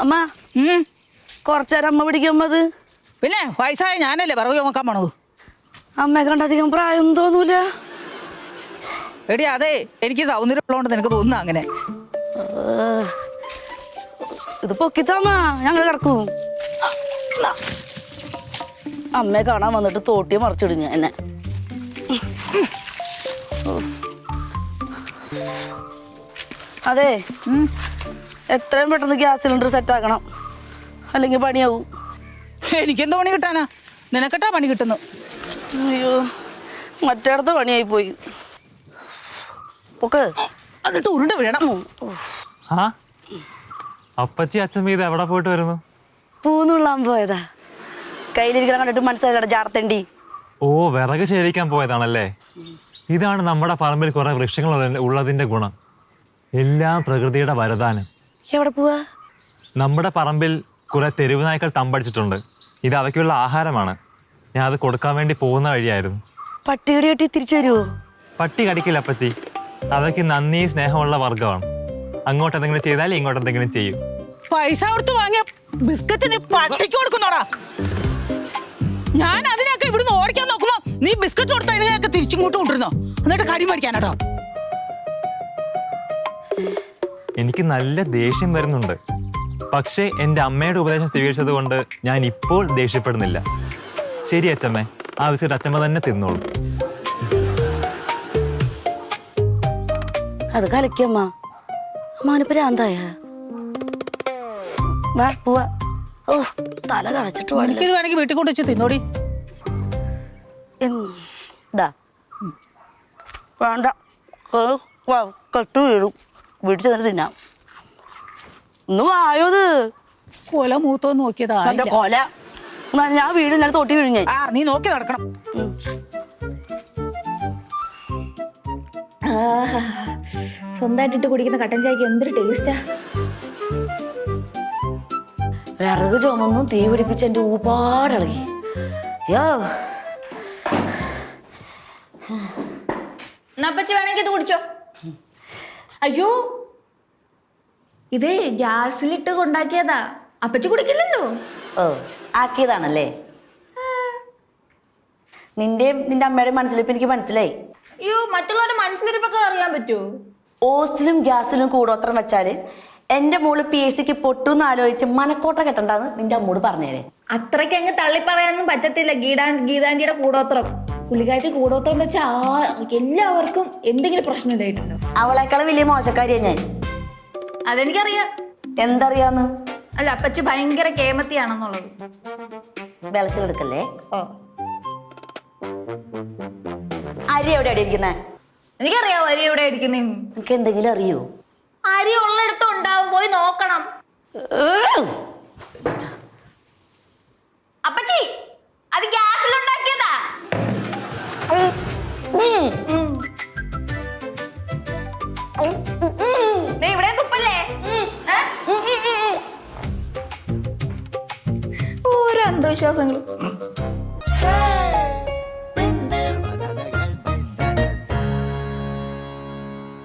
അമ്മ കുറച്ചേരം അമ്മ പിടിക്കുമ്പത് പിന്നെ വയസ്സായ ഞാനല്ലേ പറവ് നോക്കാൻ പോണത്. അമ്മയെ കണ്ടധികം പ്രായം തോന്നൂല. എടി അതെ, എനിക്ക് സൗന്ദര്യം ഉള്ളതുകൊണ്ട് നിനക്ക് തോന്നുന്നു അങ്ങനെ. ഇത് പൊക്കിത്താമ്മ, ഞങ്ങൾ കിടക്കും. അമ്മയെ കാണാൻ വന്നിട്ട് തോട്ടിയെ മറിച്ചിടുഞ്ഞ എന്നെ. അതെ, എത്രയും പെട്ടെന്ന് ഗ്യാസ് സിലിണ്ടർ സെറ്റ് ആക്കണം, അല്ലെങ്കിൽ പണിയാവും. എനിക്കെന്ത് പണി കിട്ടാനാ? നിനക്കെട്ടാ പണി കിട്ടുന്നു. അയ്യോ, മറ്റേടത്ത് പണിയായി പോയി. ഒക്കെ എന്നിട്ട് ഉരുണ്ട് വീഴണം. ആ അപ്പച്ചി അച്ഛമ്മ ഇത് എവിടെ പോയിട്ട് വരുന്നു? പൂന്നുള്ളാൻ പോയതാ. കയ്യിലിരിക്കണം കണ്ടിട്ട് മനസ്സിലായി ജാടത്തണ്ടി. ഓ, വിറക് ശേഖരിക്കാൻ പോയതാണല്ലേ. ഇതാണ് നമ്മുടെ പറമ്പിൽ കുറെ വൃക്ഷങ്ങൾ ഉള്ളതിന്റെ ഗുണം. എല്ലാം പ്രകൃതിയുടെ വരദാനം. എവിടെ പോവാ? നമ്മുടെ പറമ്പിൽ കുറെ തെരുവ് നായ്ക്കൾ തമ്പടിച്ചിട്ടുണ്ട്. ഇത് അവയ്ക്കുള്ള ആഹാരമാണ്. ഞാൻ അത് കൊടുക്കാൻ വേണ്ടി പോകുന്ന വഴിയായിരുന്നു. പട്ടികടി കെട്ടി തിരിച്ചു വരുവോ? പട്ടി കടിക്കില്ല അപ്പച്ചി. അവയ്ക്ക് നന്ദി സ്നേഹമുള്ള വർഗമാണ്. അങ്ങോട്ട് എന്തെങ്കിലും ചെയ്താൽ ഇങ്ങോട്ട് എന്തെങ്കിലും ചെയ്യും. പൈസ കൊടുത്ത് വാങ്ങിയ ബിസ്ക്കറ്റ് നീ പട്ടിക്ക് കൊടുക്കുന്നോടാ. ഞാൻ അതിനൊക്കെ ഇവിടുന്ന് ഓടിക്കാൻ നോക്കുമ്പോ നീ ബിസ്ക്കറ്റ് കൊടുത്ത അതിനെയൊക്കെ തിരിച്ചിങ്ങോട്ട് കൊണ്ടിരുന്നോ? എന്നിട്ട് കരി മേടിക്കാനാട്ടോ. എനിക്ക് നല്ല ദേഷ്യം വരുന്നുണ്ട്. പക്ഷേ എൻ്റെ അമ്മയുടെ ഉപദേശം സ്വീകരിച്ചത് കൊണ്ട് ഞാൻ ഇപ്പോൾ ദേഷ്യപ്പെടുന്നില്ല. ശരി അച്ഛമ്മേ, ആ ബിസ്ക്കറ്റ് അച്ഛമ്മ തന്നെ തിന്നോളൂ. അത് കലക്കിയമ്മ. അമ്മാനിപ്പോ രാന്തായ. വാ പോവാ. ഓ, തല കളച്ചിട്ട് എനിക്കിത് വേണമെങ്കിൽ വീട്ടിൽ കൊണ്ട് വെച്ച് തിന്നോടി. വേണ്ട, കെട്ടു വീഴും. വീട്ടിൽ ചെന്നിട്ട് തിന്നാം. ഇന്ന് വായോത് കൊല മൂത്തോ നോക്കിയതാ. കൊല ഞാൻ വീടിനടുത്ത് തൊട്ടി വീഴും. ആ, നീ നോക്കി നടക്കണം. സ്വന്തമായിട്ടിട്ട് കുടിക്കുന്ന കട്ടൻ ചായക്ക് എന്തൊരു ടേസ്റ്റാ. വിറക് ചുമന്നും തീ പിടിപ്പിച്ച് എൻ്റെ ഊപ്പാടിളകി. യോ, അപ്പച്ചി വേണമെങ്കിൽ ഇത് കുടിച്ചോ. അയ്യോ, ഇത് ഗ്യാസിലിട്ട് കൊണ്ടാക്കിയതാ. അപ്പച്ചി കുടിക്കില്ലല്ലോ. ഓ, ആക്കിയതാണല്ലേ. നിന്റെയും നിന്റെ അമ്മയുടെയും മനസ്സിലിപ്പ് എനിക്ക് മനസ്സിലായി. അയ്യോ, മറ്റുള്ളവരുടെ മനസ്സിലിരിപ്പൊക്കെ അറിയാൻ പറ്റുമോ? ഓസിലും ഗ്യാസിലും കൂടോത്രം വെച്ചാല് എന്റെ മോള് PSCക്ക് പൊട്ടൂന്ന് ആലോചിച്ച് മനക്കോട്ട കെട്ടണ്ടാന്ന് നിന്റെ അമ്മോട് പറഞ്ഞേരെ. അത്രയ്ക്ക് അങ്ങ് തള്ളി പറയാനൊന്നും പറ്റത്തില്ല. ഗീതാന്റിയുടെ കൂടോത്രം, പുള്ളിക്കാരി കൂടോത്രം വെച്ച എല്ലാവർക്കും എന്തെങ്കിലും പ്രശ്നം ഉണ്ടായിട്ടുണ്ടോ? അവളെക്കാളും വലിയ മോശക്കാരിയാ ഞാൻ. അതെനിക്കറിയാം. എന്തറിയാന്ന്? അല്ല, അപ്പച്ചി ഭയങ്കര കേമത്തിയാണെന്നുള്ളത്. വെളച്ചിലെടുക്കല്ലേ. ഓ, അരി എവിടെ ഇരിക്കുന്നേ? എനിക്കറിയാവോ അരി എവിടെ ഇരിക്കുന്നേ. നിനക്ക് എന്തെങ്കിലും അറിയോ? അരി ഉള്ളിടത്തും ഉണ്ടാവും, പോയി നോക്കണം. അപ്പച്ചി, അത് ഗ്യാസിലുണ്ടാക്കിയതാ. ഇവിടെ തുപ്പല്ലേ? ഓരോ അന്ധവിശ്വാസങ്ങളും.